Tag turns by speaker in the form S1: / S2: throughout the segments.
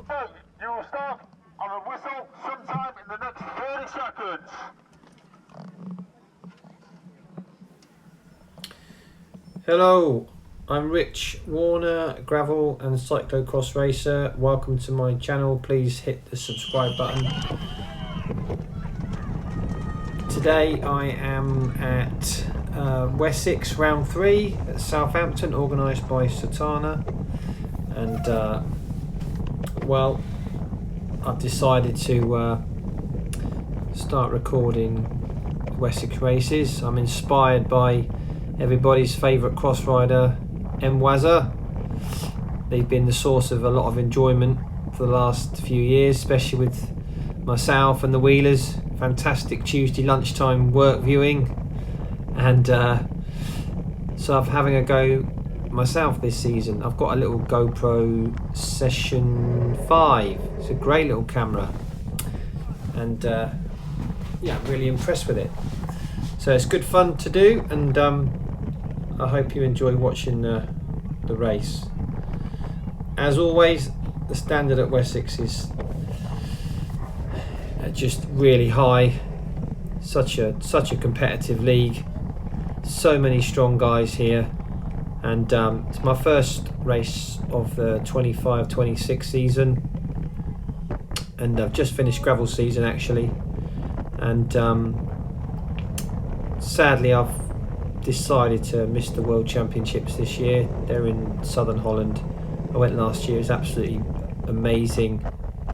S1: Okay, you will start on a whistle sometime in the next 30 seconds.
S2: Hello, I'm Rich Warner, gravel and cyclocross racer. Welcome to my channel. Please hit the subscribe button. Today I am at Wessex round 3 at Southampton, organised by Southampton, and well, I've decided to start recording Wessex races. I'm inspired by everybody's favourite cross rider, Wazza. They've been the source of a lot of enjoyment for the last few years, especially with myself and the Wheelers. Fantastic Tuesday lunchtime work viewing, and so I'm having a go myself this season. I've got a little GoPro Session 5. It's a great little camera, and yeah, I'm really impressed with it. So it's good fun to do, and I hope you enjoy watching the race. As always, the standard at Wessex is just really high. Such a competitive league. So many strong guys here, and it's my first race of the 25-26 season, and I've just finished gravel season actually, and sadly I've decided to miss the World Championships this year. They're in Southern Holland. I went last year. It was absolutely amazing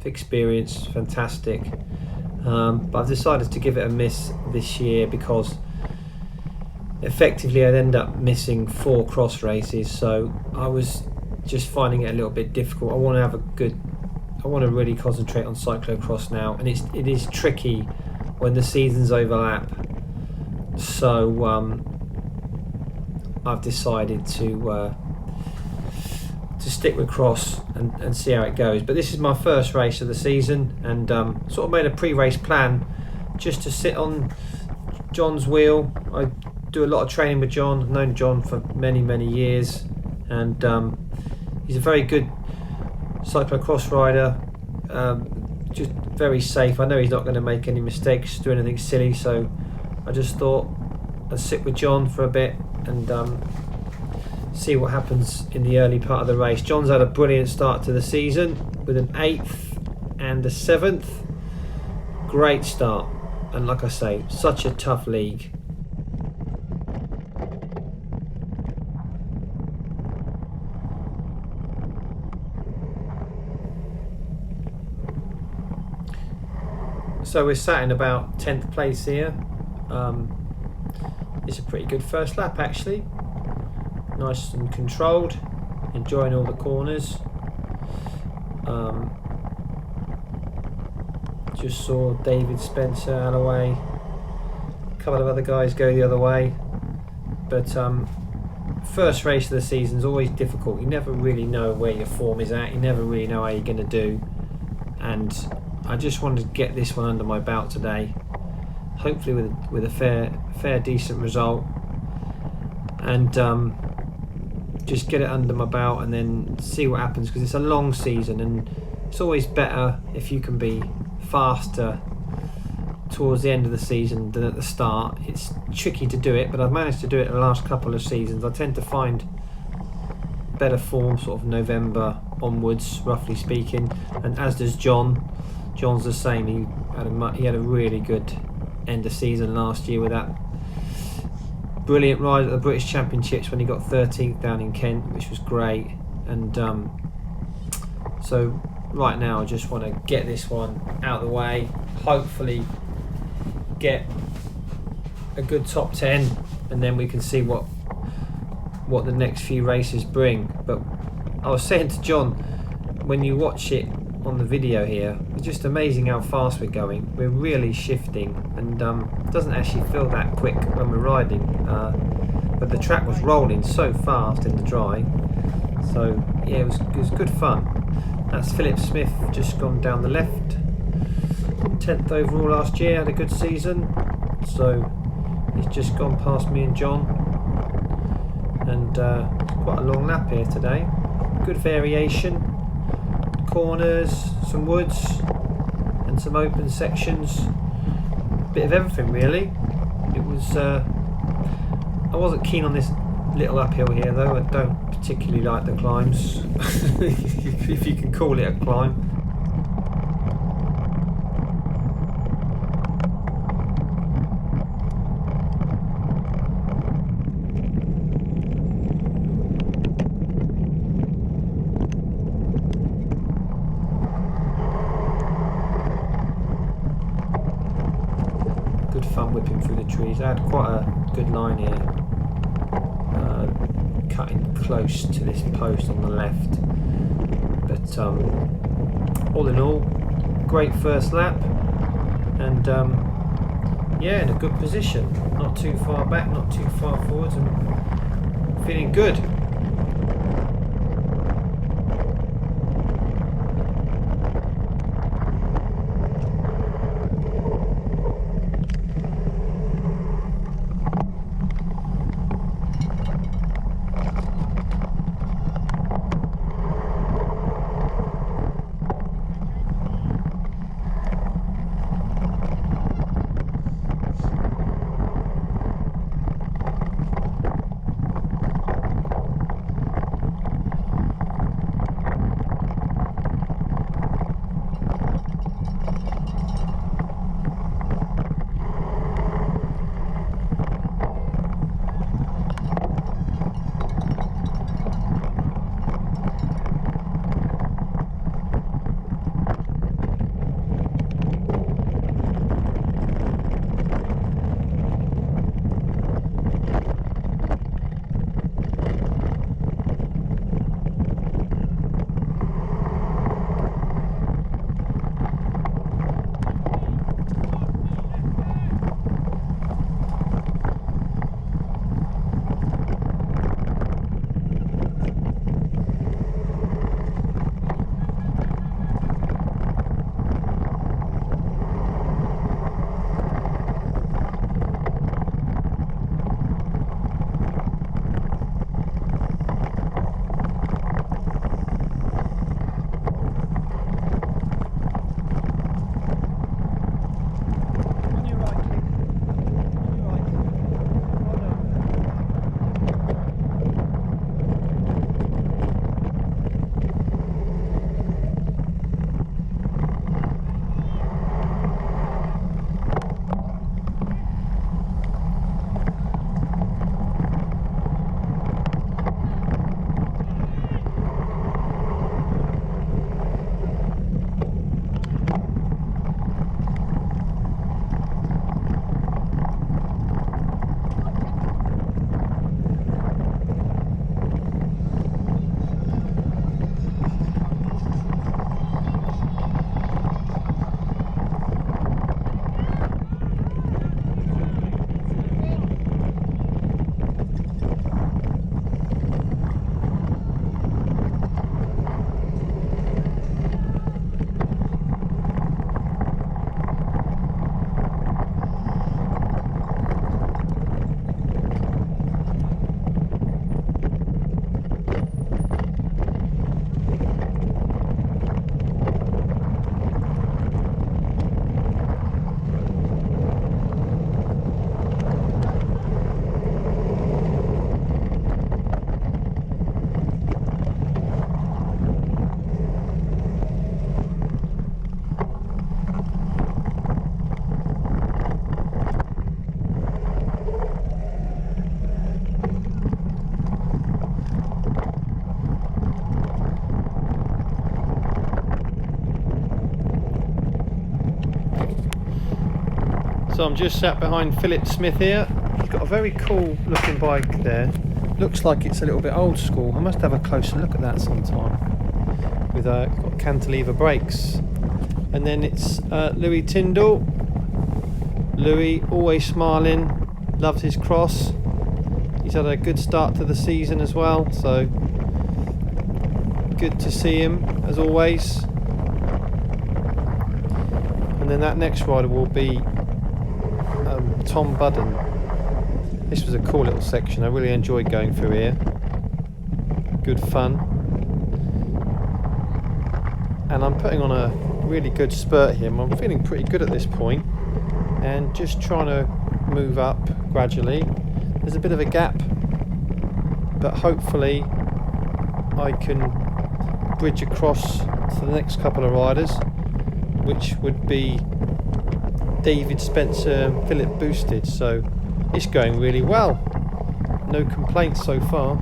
S2: experience, fantastic, but I've decided to give it a miss this year because effectively I'd end up missing 4 cross races, so I was just finding it a little bit difficult. I want to really concentrate on cyclocross now, and it is tricky when the seasons overlap. So I've decided to stick with cross and see how it goes. But this is my first race of the season, and sort of made a pre-race plan just to sit on John's wheel. I do a lot of training with John. I've known John for many years, and he's a very good cyclocross rider, just very safe. I know he's not going to make any mistakes, do anything silly, so I just thought I'd sit with John for a bit and see what happens in the early part of the race. John's had a brilliant start to the season with an 8th and a 7th. Great start, and like I say, such a tough league. So we're sat in about 10th place here. It's a pretty good first lap actually. Nice and controlled, enjoying all the corners. Just saw David Spencer out of the way, a couple of other guys go the other way, but first race of the season is always difficult. You never really know where your form is at, you never really know how you're going to do, and I just wanted to get this one under my belt today, hopefully with a fair decent result, and just get it under my belt and then see what happens, because it's a long season and it's always better if you can be faster towards the end of the season than at the start. It's tricky to do it, but I've managed to do it in the last couple of seasons. I tend to find better form sort of November onwards, roughly speaking, and as does John. John's the same. He had a really good end of season last year with that brilliant ride at the British Championships when he got 13th down in Kent, which was great. And so right now I just want to get this one out of the way, hopefully get a good top 10, and then we can see what the next few races bring. But I was saying to John, when you watch it on the video here, it's just amazing how fast we're going. We're really shifting, and it doesn't actually feel that quick when we're riding, but the track was rolling so fast in the dry. So yeah, it was good fun. That's Philip Smith just gone down the left, 10th overall last year, had a good season, so he's just gone past me and John, and quite a long lap here today. Good variation. corners, some woods and some open sections. Bit of everything really. It was I wasn't keen on this little uphill here though. I don't particularly like the climbs if you can call it a climb. Good fun whipping through the trees. I had quite a good line here, cutting close to this post on the left. But all in all, great first lap, and yeah, in a good position. Not too far back, not too far forwards, and feeling good. So I'm just sat behind Philip Smith here. He's got a very cool looking bike there. Looks like it's a little bit old school. I must have a closer look at that sometime. With got cantilever brakes. And then it's Louis Tyndall. Louis, always smiling, loves his cross. He's had a good start to the season as well, so good to see him as always. And then that next rider will be Tom Budden. This was a cool little section. I really enjoyed going through here. Good fun.
S3: and I'm putting on a really good spurt here. I'm feeling pretty good at this point, and just trying to move up gradually. There's a bit of a gap, but hopefully I can bridge across to the next couple of riders, which would be David, Spencer and Philip Boosted. So it's going really well, no complaints so far.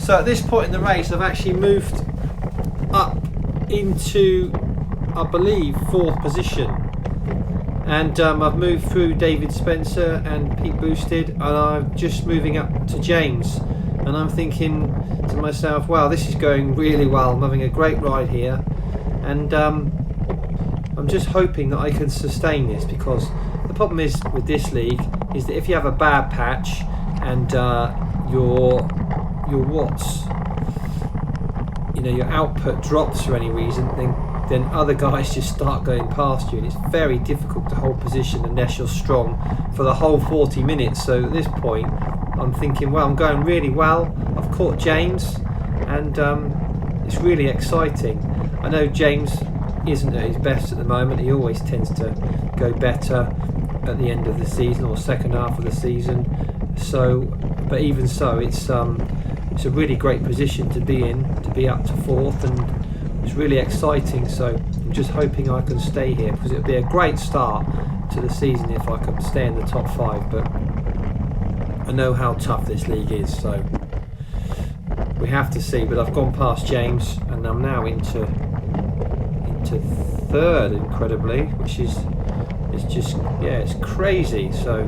S2: So at this point in the race, I've actually moved up into, I believe, 4th position. And I've moved through David Spencer and Pete Boosted, and I'm just moving up to James. And I'm thinking to myself, wow, this is going really well. I'm having a great ride here. And I'm just hoping that I can sustain this, because the problem is with this league is that if you have a bad patch and your watts, you know, your output drops for any reason, then other guys just start going past you, and it's very difficult to hold position unless you're strong for the whole 40 minutes. So at this point I'm thinking, well, I'm going really well. I've caught James, and it's really exciting. I know James isn't at his best at the moment. He always tends to go better at the end of the season or second half of the season. So, but even so, it's a really great position to be in, to be up to 4th, and it's really exciting. So I'm just hoping I can stay here, because it would be a great start to the season if I could stay in the top 5. But I know how tough this league is, so we have to see. But I've gone past James, and I'm now into 3rd, incredibly, which is just, yeah, it's crazy. So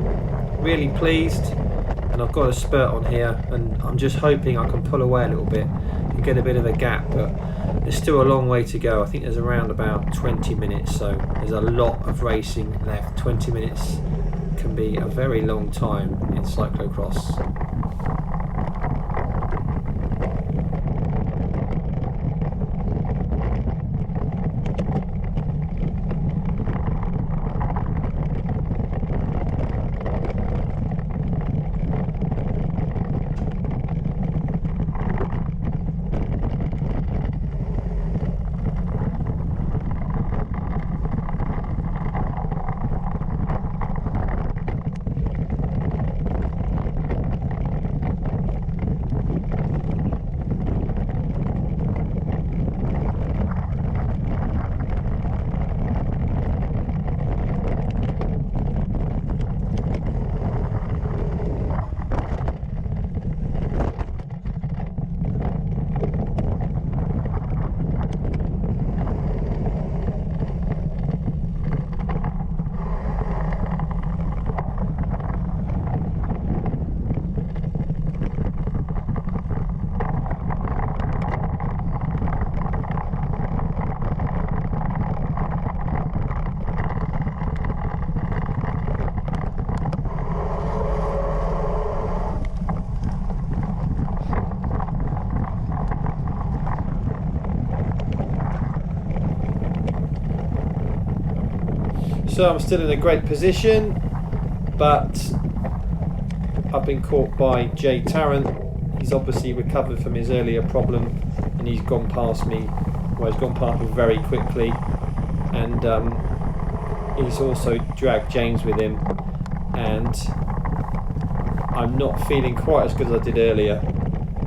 S2: really pleased, and I've got a spurt on here, and I'm just hoping I can pull away a little bit and get a bit of a gap. But there's still a long way to go. I think there's around about 20 minutes, so there's a lot of racing left. 20 minutes can be a very long time in cyclocross. So I'm still in a great position, but I've been caught by Jay Tarrant. He's obviously recovered from his earlier problem, and he's gone past me. Well, he's gone past me very quickly, and he's also dragged James with him, and I'm not feeling quite as good as I did earlier,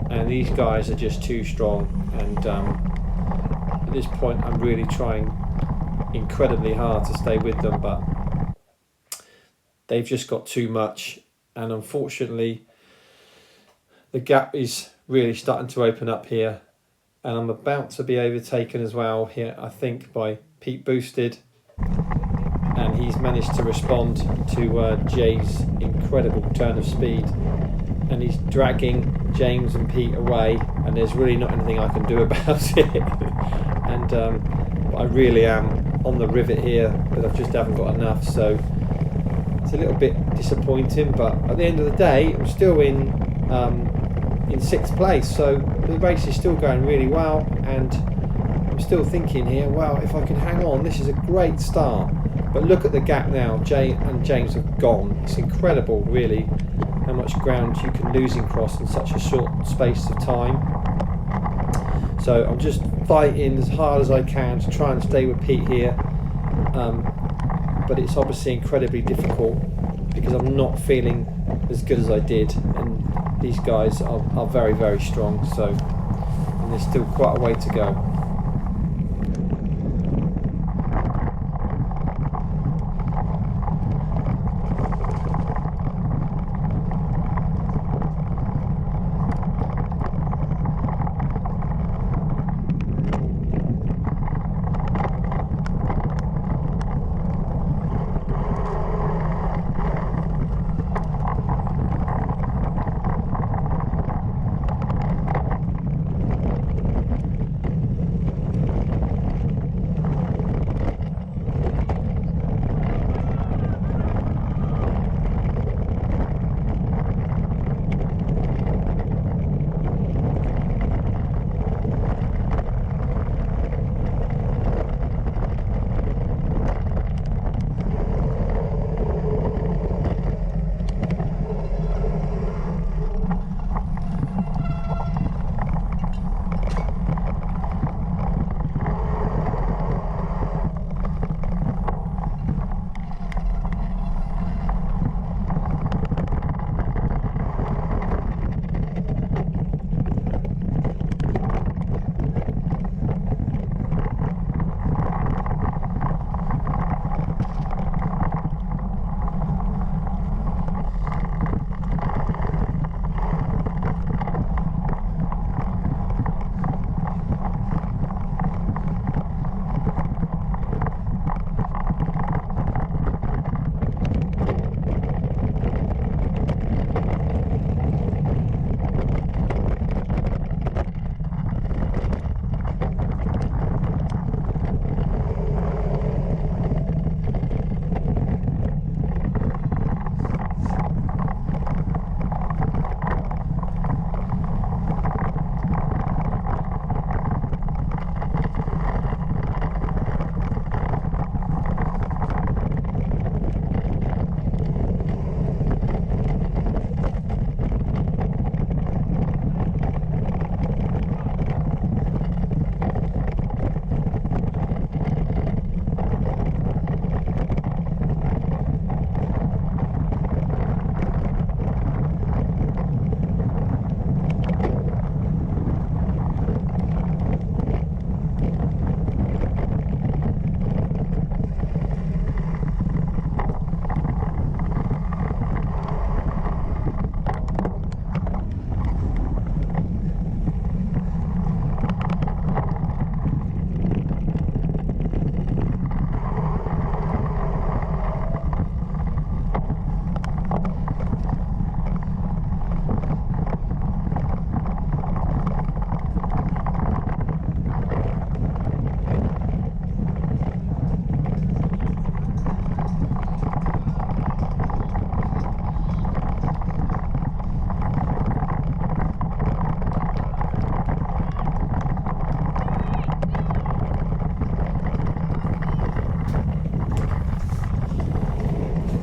S2: and these guys are just too strong. And at this point I'm really trying incredibly hard to stay with them, but they've just got too much, and unfortunately the gap is really starting to open up here, and I'm about to be overtaken as well here, I think, by Pete Boosted, and he's managed to respond to Jay's incredible turn of speed, and he's dragging James and Pete away, and there's really not anything I can do about it. And I really am on the rivet here, but I just haven't got enough, so it's a little bit disappointing. But at the end of the day, I'm still in 6th place, so the race is still going really well, and I'm still thinking here, wow, if I can hang on, this is a great start. But look at the gap now. Jay and James have gone. It's incredible, really, how much ground you can lose in cross in such a short space of time. So I'm just fighting as hard as I can to try and stay with Pete here, but it's obviously incredibly difficult because I'm not feeling as good as I did, and these guys are very, very strong, so, and there's still quite a way to go.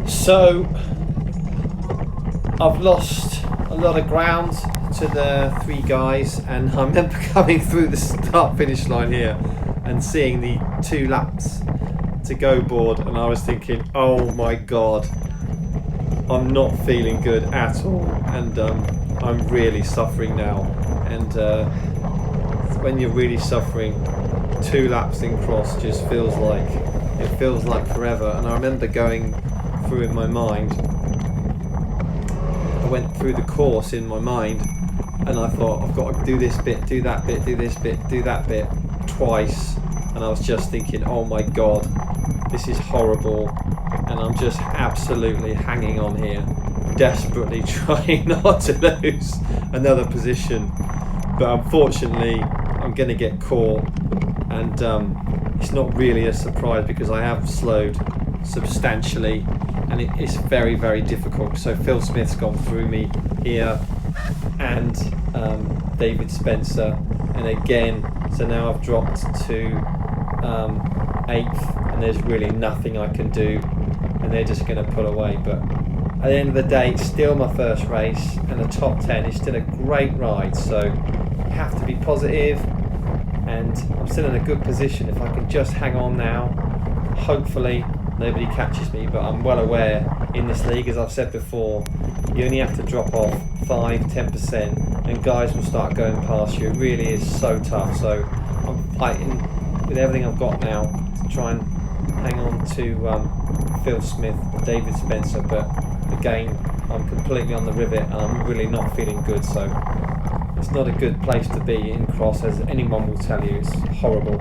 S2: So I've lost a lot of ground to the 3 guys, and I remember coming through the start finish line here and seeing the 2 laps to go board, and I was thinking, oh my god, I'm not feeling good at all, and I'm really suffering now. And when you're really suffering, 2 laps in cross just feels like forever. And I remember going through in my mind, I went through the course in my mind, and I thought, I've got to do this bit, do that bit, do this bit, do that bit twice, and I was just thinking, oh my god, this is horrible, and I'm just absolutely hanging on here, desperately trying not to lose another position. But unfortunately I'm going to get caught, and it's not really a surprise because I have slowed substantially, and it's very, very difficult. So Phil Smith's gone through me here, and David Spencer, and again, so now I've dropped to 8th, and there's really nothing I can do, and they're just going to pull away. But at the end of the day, it's still my first race, and the top 10 is still a great ride, so you have to be positive, and I'm still in a good position. If I can just hang on now, hopefully nobody catches me. But I'm well aware in this league, as I've said before, you only have to drop off 5-10% and guys will start going past you. It really is so tough. So I'm fighting with everything I've got now to try and hang on to Phil Smith, David Spencer, but again, I'm completely on the rivet and I'm really not feeling good. So it's not a good place to be in cross, as anyone will tell you. It's horrible.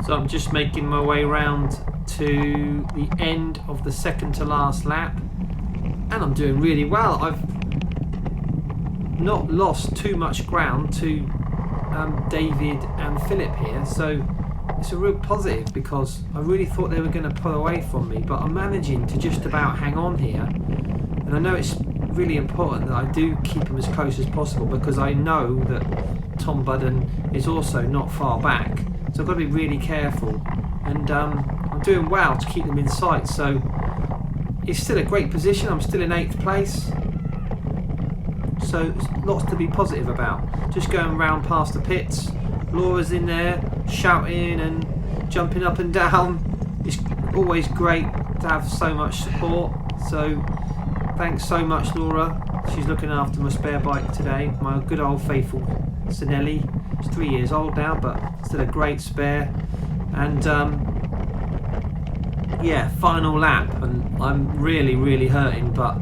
S2: So I'm just making my way round to the end of the second to last lap, and I'm doing really well. I've not lost too much ground to David and Philip here, so it's a real positive because I really thought they were going to pull away from me, but I'm managing to just about hang on here. And I know it's really important that I do keep them as close as possible because I know that Tom Budden is also not far back, so I've got to be really careful. And I'm doing well to keep them in sight, so it's still a great position. I'm still in 8th place, so lots to be positive about. Just going round past the pits, Laura's in there shouting and jumping up and down. It's always great to have so much support, so thanks so much, Laura. She's looking after my spare bike today, my good old faithful Sinelli. It's 3 years old now, but still a great spare. And yeah, final lap, and I'm really hurting, but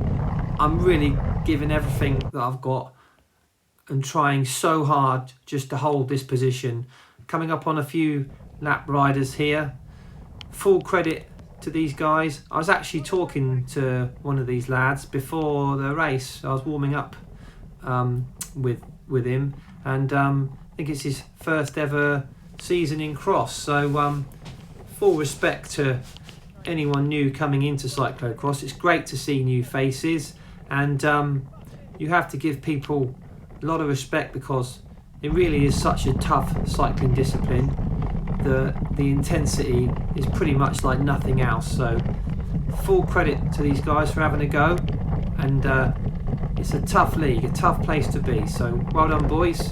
S2: I'm really giving everything that I've got and trying so hard just to hold this position. Coming up on a few lap riders here. Full credit to these guys. I was actually talking to one of these lads before the race. I was warming up with him, and I think it's his first ever season in cross, so full respect to anyone new coming into cyclocross. It's great to see new faces, and you have to give people a lot of respect because it really is such a tough cycling discipline. The intensity is pretty much like nothing else, so full credit to these guys for having a go, and it's a tough league, a tough place to be, so well done, boys.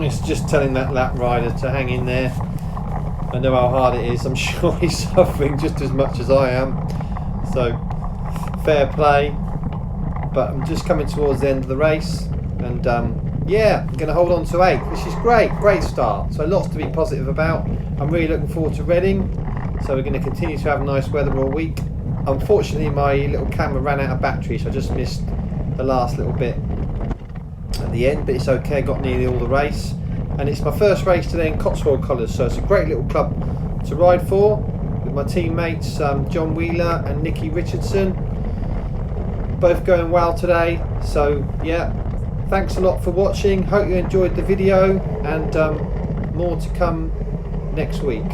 S3: It's just telling that lap rider to hang in there. I know how hard it is. I'm sure he's suffering just as much as I am. So, fair play. But I'm just coming towards the end of the race, and yeah, I'm going to hold on to 8, which is great start. So lots to be positive about. I'm really looking forward to Reading. So we're going to continue to have nice weather all week. Unfortunately, my little camera ran out of battery, so I just missed the last little bit at the end, but it's okay, got nearly all the race. And it's my first race today in Cotswold colours, so it's a great little club to ride for with my teammates John Wheeler and Nicky Richardson, both going well today. So yeah, thanks a lot for watching, hope you enjoyed the video, and more to come next week.